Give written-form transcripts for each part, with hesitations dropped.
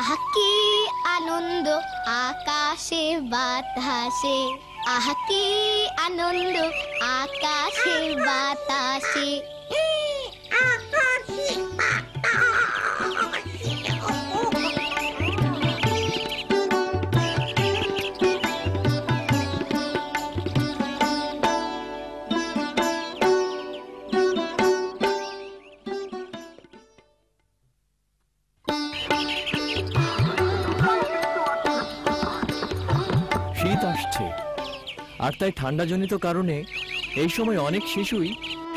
আহা কি আনন্দ আকাশে বাতাসে, আহা কি আনন্দ আকাশে বাতাসে। আর তাই ঠান্ডাজনিত কারণে এই সময় অনেক শিশুই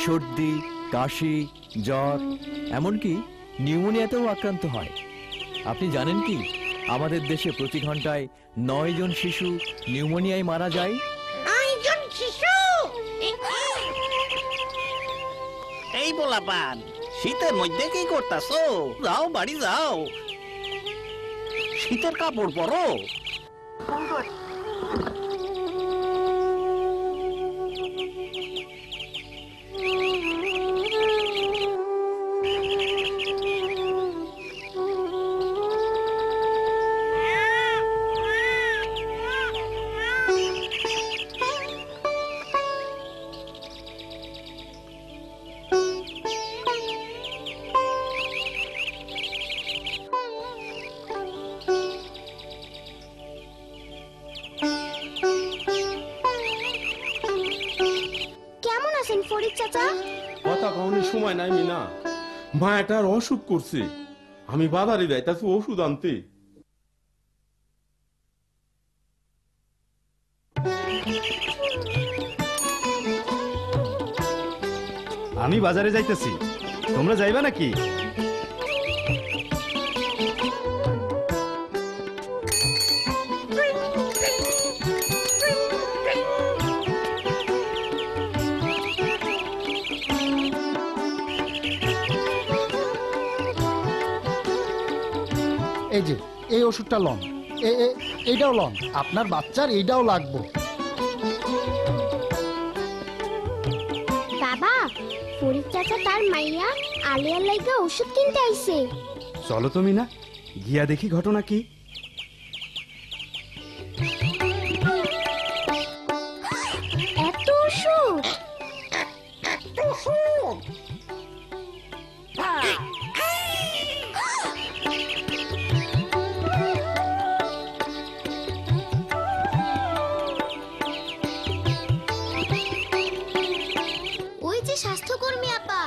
সর্দি, কাশি, জ্বর, এমনকি নিউমোনিয়াতেও আক্রান্ত হয়। আপনি জানেন কি আমাদের দেশে প্রতি ঘন্টায় 9 জন শিশু নিউমোনিয়ায় মারা যায়। 9 জন শিশু? এই পোলাপান, শীতের মধ্যে কি করতাছো? যাও বাড়ি যাও, শীতের কাপড় পরো। কথা কখনই সময় নাই মিনা, মায়াটার অসুখ করছে, আমি বাজারে যাইতাছি ওষুধ আনতে। আমি বাজারে যাইতেছি, তোমরা যাইবা নাকি? এই যে এই ওষুধটা লন, এইটাও লন, আপনার বাচ্চার এইটাও লাগবে। বাবা, ফরিদ চাচা তার মাইয়া আলিয়ার লাইগা ওষুধ কিনতে আইছে। চলো তুমি না গিয়া দেখি ঘটনা কি। এত ওষুধ? ওই যে স্বাস্থ্যকর্মী আপা।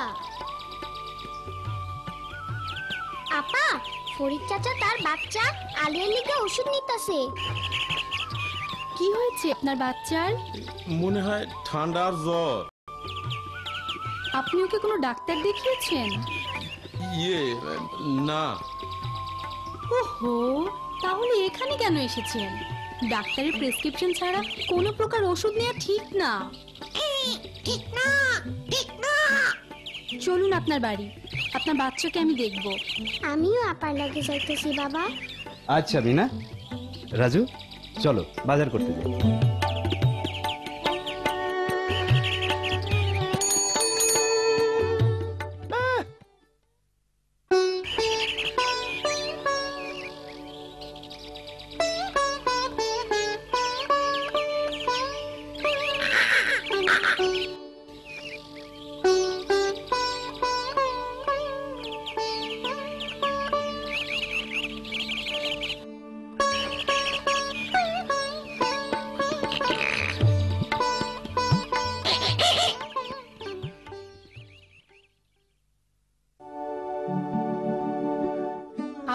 আপা, ফরিদ চাচা তার বাচ্চা আলিয়ার লিগে ওষুধ নিতেছে। কি হয়েছে আপনার বাচ্চার? মনে হয় ঠান্ডা আর জ্বর। আপনি ওকে কোনো ডাক্তার দেখিয়েছেন? না। ওহো, তাহলে এখানে কেন এসেছেন? ডাক্তারের প্রেসক্রিপশন ছাড়া কোনো প্রকার ওষুধ নেওয়া ঠিক না। ঠিক না, ঠিক না। চলুন আপনার বাড়ি, আপনার বাচ্চাকে আমি দেখব। আমিও আপার লাগে যাইতেছি বাবা। আচ্ছা বিনা, রাজু চলো বাজার করতে যাই।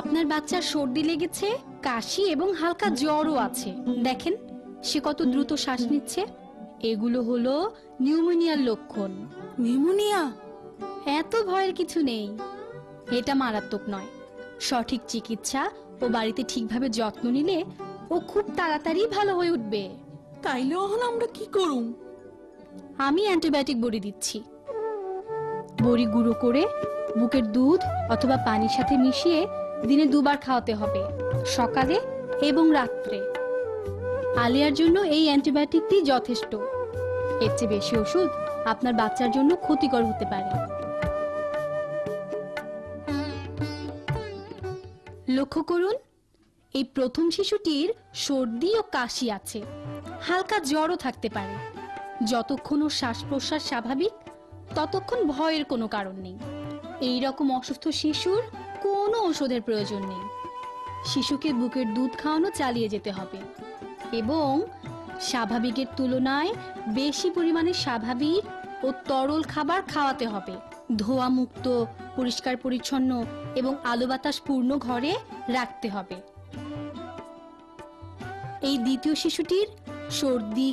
আপনার বাচ্চার সর্দি লেগেছে, কাশি এবং হালকা জ্বরও আছে। দেখেন সে কত দ্রুত শ্বাস নিচ্ছে। এগুলো হলো নিউমোনিয়ার লক্ষণ। নিউমোনিয়া? এত ভয়ের কিছু নেই, এটা মারাত্মক নয়। সঠিক চিকিৎসা ও বাড়িতে ঠিকভাবে যত্ন নিলে ও খুব তাড়াতাড়ি ভালো হয়ে উঠবে। তাইলে এখন আমরা কি করুম? আমি অ্যান্টিবায়োটিক বড়ি দিচ্ছি। বড়ি গুঁড়ো করে বুকের দুধ অথবা পানির সাথে মিশিয়ে দিনে 2 বার খাওয়াতে হবে, সকালে এবং রাত্রে। আলিয়ার জন্য এই অ্যান্টিবায়োটিকটি যথেষ্ট। এর চেয়ে বেশি ওষুধ আপনার বাচ্চার জন্য ক্ষতিকর হতে পারে। লক্ষ্য করুন, এই প্রথম শিশুটির সর্দি ও কাশি আছে, হালকা জ্বরও থাকতে পারে। যতক্ষণ ওর শ্বাস প্রশ্বাস স্বাভাবিক ততক্ষণ ভয়ের কোনো কারণ নেই। এই রকম অসুস্থ শিশুর কোনো ওষুধের প্রয়োজন নেই। শিশুকে বুকের দুধ খাওয়ানো চালিয়ে যেতে হবে এবং স্বাভাবিকের তুলনায় বেশি পরিমাণে স্বাভাবিক ও তরল খাবার খাওয়াতে হবে। ধোয়া মুক্ত, পরিষ্কার পরিচ্ছন্ন এবং আলো বাতাস পূর্ণ ঘরে রাখতে হবে। এই দ্বিতীয় শিশুটির সর্দি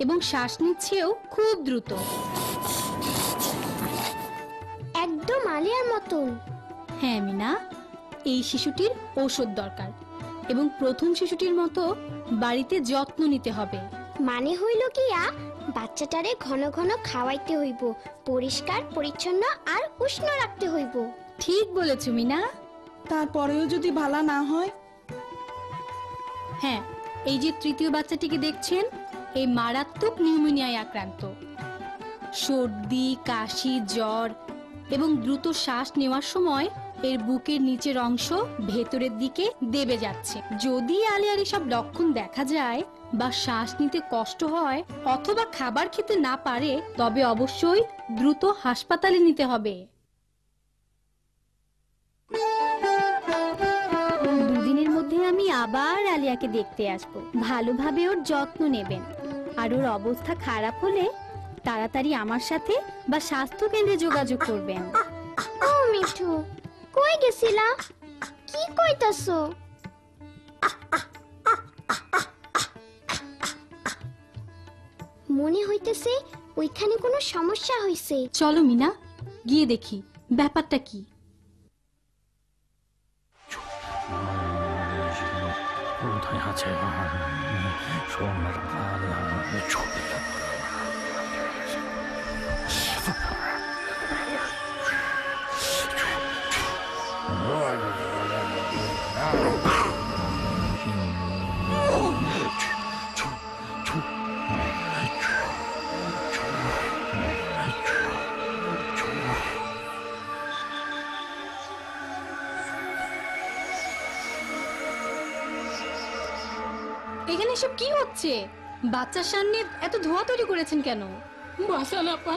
এবং শ্বাস নিচ্ছেও খুব দ্রুত। একদম আলিয়ার মতন। হ্যাঁ মিনা, এই শিশুটির ঔষধ দরকার এবং প্রথম শিশুটির মতো বাড়িতে যত্ন নিতে হবে। মানে হইল কিয়া বাচ্চাটারে ঘন ঘন খাওয়াইতে হইব, পরিষ্কার পরিচ্ছন্ন আর উষ্ণ রাখতে হইব। ঠিক বলেছ মিনা। তারপরেও যদি ভালো না হয়? হ্যাঁ, এই যে তৃতীয় বাচ্চাটিকে দেখছেন, এই মারাত্মক নিউমোনিয়ায় আক্রান্ত। সর্দি, কাশি, জ্বর এবং দ্রুত শ্বাস নেওয়ার সময় এর বুকের নিচের অংশ ভেতরের দিকে দেবে যাচ্ছে। যদি আলিয়ার এসব লক্ষণ দেখা যায় বা শ্বাস নিতে কষ্ট হয় অথবা খাবার খেতে না পারে, তবে অবশ্যই দ্রুত হাসপাতালে নিতে হবে। দুদিনের মধ্যে আমি আবার আলিয়াকে দেখতে আসব। ভালোভাবে ওর যত্ন নেবেন, আর ওর অবস্থা খারাপ হলে তাড়াতাড়ি আমার সাথে বা স্বাস্থ্য কেন্দ্রে যোগাযোগ করবেন। ও মিঠু, কই গেছিলা? কি কইতাছো? মনে হইতেছে ওইখানে কোনো সমস্যা হইছে। চলো মিনা, গিয়ে দেখি ব্যাপারটা কি। এখানে সব কি হচ্ছে? বাচ্চার সামনে এত ধোঁয়া তৈরি করেছেন কেন? বাসা আপা,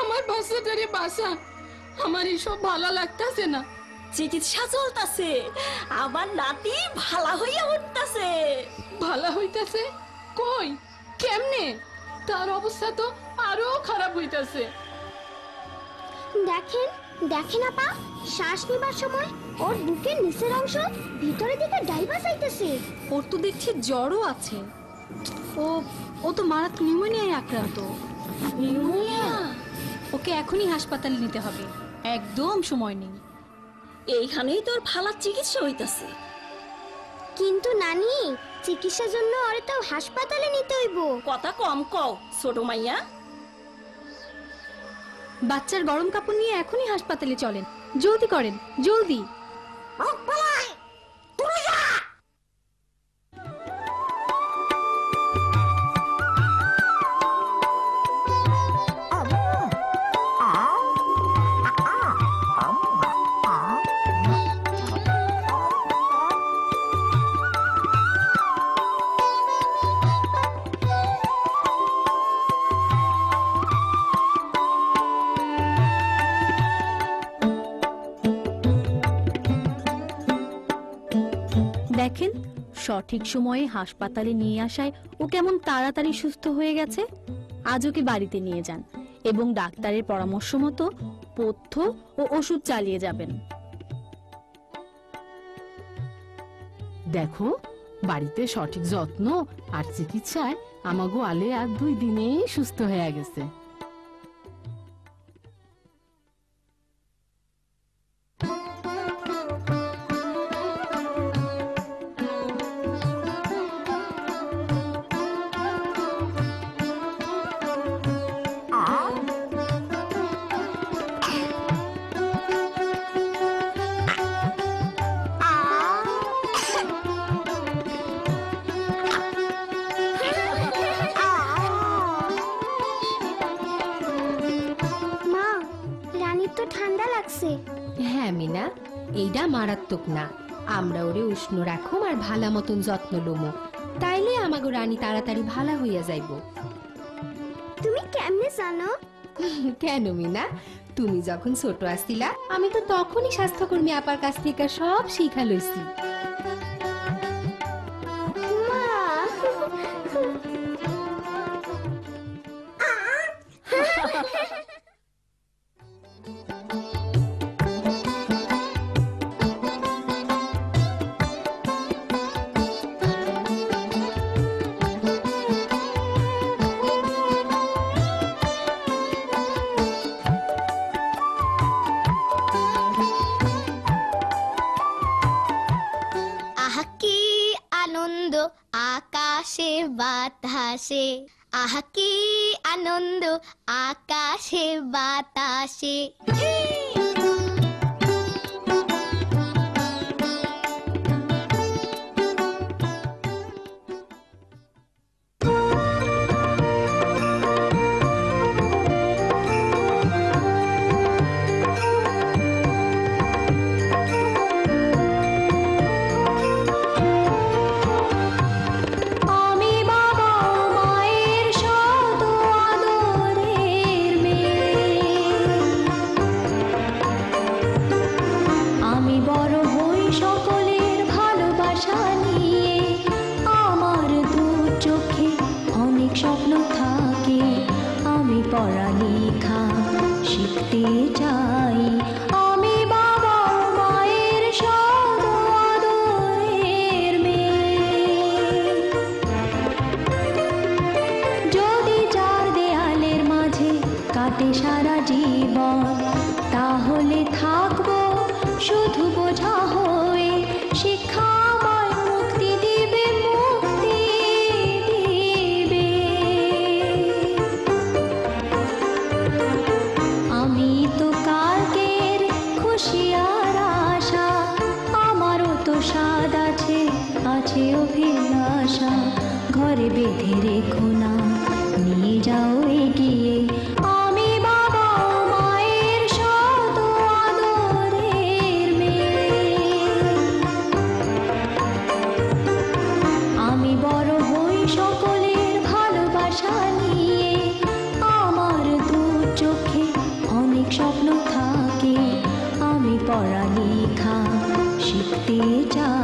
আমার বাচ্চাটারে বাসা। আমার এসব ভালো লাগতাছে না। চিকিৎসা চলতেছে, আমার নাতি ভালো হইয়া উঠতাছে। ভালো হইতাছে? কই, কেমনে? তার অবস্থা তো আরো খারাপ হইতাছে। দেখেন দেখেন আপা, শ্বাস নেবার সময় ওর বুকের নিচের অংশ ভিতরের দিকে ডাইবা যাইতেছে। ওর তো দেখছি জ্বরও আছে। ও তো মারাত্মক নিউমোনিয়ায় আক্রান্ত। নিউমোনিয়া? ওকে এখনই হাসপাতালে নিতে হবে, একদম সময় নেই। এইখানেই তোর ভালো চিকিৎসা হইতাছে। কিন্তু নানি, চিকিৎসার জন্য ওরে তো হাসপাতালে নিতে হইব। কথা কম কও ছোট মাইয়া। বাচ্চার গরম কাপড় নিয়ে এখনই হাসপাতালে চলেন, জলদি করেন, জলদি। দেখেন, সঠিক সময়ে হাসপাতালে নিয়ে আসায় ও কেমন তাড়াতাড়ি সুস্থ হয়ে গেছে। আজ ওকে বাড়িতে নিয়ে যান এবং ডাক্তারের পরামর্শ মতো পথ্য ও ওষুধ চালিয়ে যাবেন। দেখো, বাড়িতে সঠিক যত্ন আর চিকিৎসায় আমাগো আলে আর 2 দিনেই সুস্থ হয়ে গেছে। তো ঠান্ডা লাগছে। হ্যাঁ মিনা, এইটা মারাত্মক না, আমরা ওরে উষ্ণ রাখুম আর ভালা মতন যত্ন লমো, তাইলে আমাগো রানী তাড়াতাড়ি ভালা হইয়া যাইব। তুমি কেমনে জানো? কেন মিনা, তুমি যখন ছোট আসছিলা আমি তো তখনই স্বাস্থ্যকর্মী আপার কাছ থেকে সব শিখা লইছি। আহা কি আনন্দ আকাশে বাতাসে, আহা কি আনন্দ আকাশে বাতাসে। আমি বাবা মায়ের শত আদরের মেয়ে, আমি বড় হই সকলের ভালোবাসা নিয়ে। আমার দু চোখে অনেক স্বপ্ন থাকে, আমি পড়ালেখা শিখতে চাই। আমি বাবা মায়ের শত আদরের মেয়ে, যদি চার দেয়ালের মাঝে কাটে সারা জীবন, তাহলে থাকবো শুধু বোঝা হয়ে। শিক্ষা আমায় মুক্তি দিবে, মুক্তি দিবে। আমি তো কালকের খুশি আর আশা, আমারও তো স্বাদ আছে, আছে অভিলাষা। ঘরে বেঁধে রেখো না, নিয়ে যাও এগিয়ে। আমি বাবা মায়ের শত আদরের মেয়ে, আমি বড় হই সকলের ভালোবাসা নিয়ে। আমার দু চোখে অনেক স্বপ্ন থাকে, আমি পড়ালেখা শিখতে চাই।